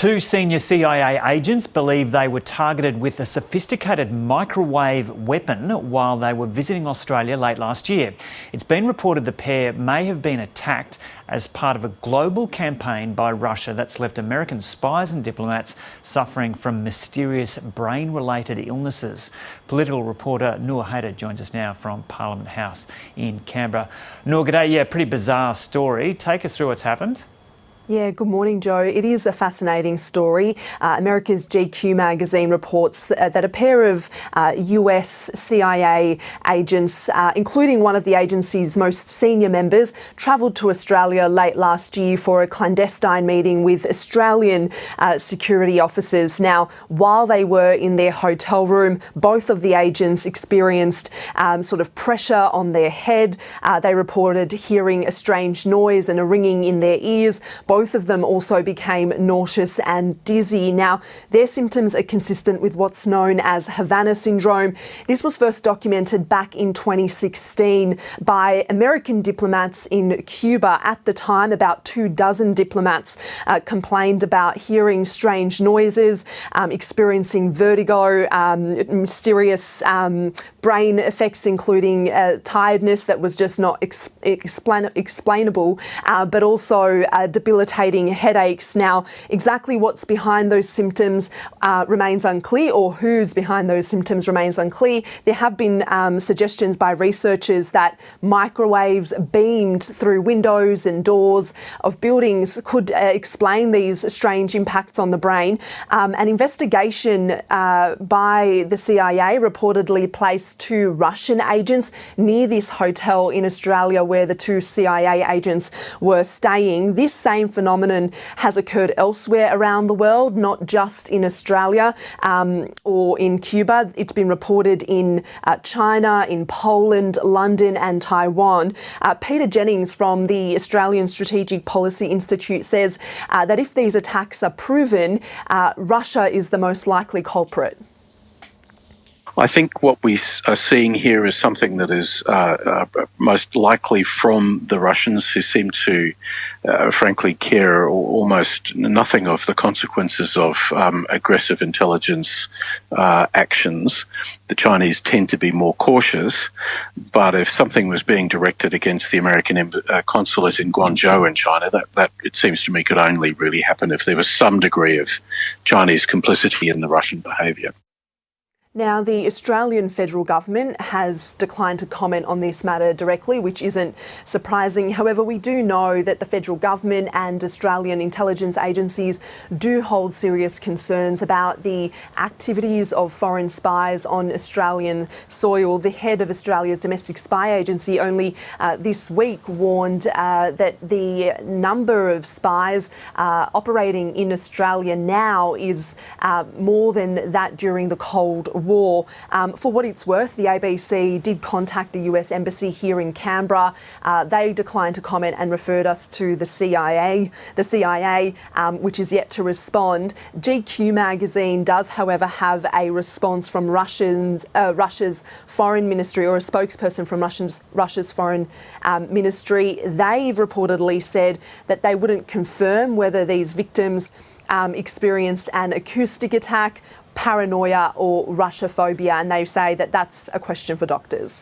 Two senior CIA agents believe they were targeted with a sophisticated microwave weapon while they were visiting Australia late last year. It's been reported the pair may have been attacked as part of a global campaign by Russia that's left American spies and diplomats suffering from mysterious brain-related illnesses. Political reporter Noor Haider joins us now from Parliament House in Canberra. Noor, g'day. Yeah, pretty bizarre story. Take us through what's happened. Yeah, good morning, Joe. It is a fascinating story. America's GQ magazine reports that a pair of US CIA agents, including one of the agency's most senior members, travelled to Australia late last year for a clandestine meeting with Australian security officers. Now, while they were in their hotel room, both of the agents experienced sort of pressure on their head. They reported hearing a strange noise and a ringing in their ears. Both of them also became nauseous and dizzy. Now, their symptoms are consistent with what's known as Havana syndrome. This was first documented back in 2016 by American diplomats in Cuba. At the time, about 24 diplomats complained about hearing strange noises, experiencing vertigo, mysterious brain effects, including tiredness that was just not explainable, but also debilitating headaches. Now, exactly what's behind those symptoms remains unclear, or who's behind those symptoms remains unclear. There have been suggestions by researchers that microwaves beamed through windows and doors of buildings could explain these strange impacts on the brain. An investigation by the CIA reportedly placed two Russian agents near this hotel in Australia where the two CIA agents were staying. This same phenomenon has occurred elsewhere around the world, not just in Australia or in Cuba. It's been reported in China, in Poland, London and Taiwan. Peter Jennings from the Australian Strategic Policy Institute says that if these attacks are proven, Russia is the most likely culprit. I think what we are seeing here is something that is most likely from the Russians, who seem to, frankly, care almost nothing of the consequences of aggressive intelligence actions. The Chinese tend to be more cautious, but if something was being directed against the American consulate in Guangzhou in China, that it seems to me could only really happen if there was some degree of Chinese complicity in the Russian behaviour. Now, the Australian federal government has declined to comment on this matter directly, which isn't surprising. However, we do know that the federal government and Australian intelligence agencies do hold serious concerns about the activities of foreign spies on Australian soil. The head of Australia's domestic spy agency only this week warned that the number of spies operating in Australia now is more than that during the Cold War. For what it's worth, the ABC did contact the US Embassy here in Canberra. They declined to comment and referred us to the CIA, which is yet to respond. GQ magazine does, however, have a response from Russia's foreign ministry, or a spokesperson from Russia's foreign ministry. They've reportedly said that they wouldn't confirm whether these victims experienced an acoustic attack, paranoia or Russophobia, and they say that that's a question for doctors.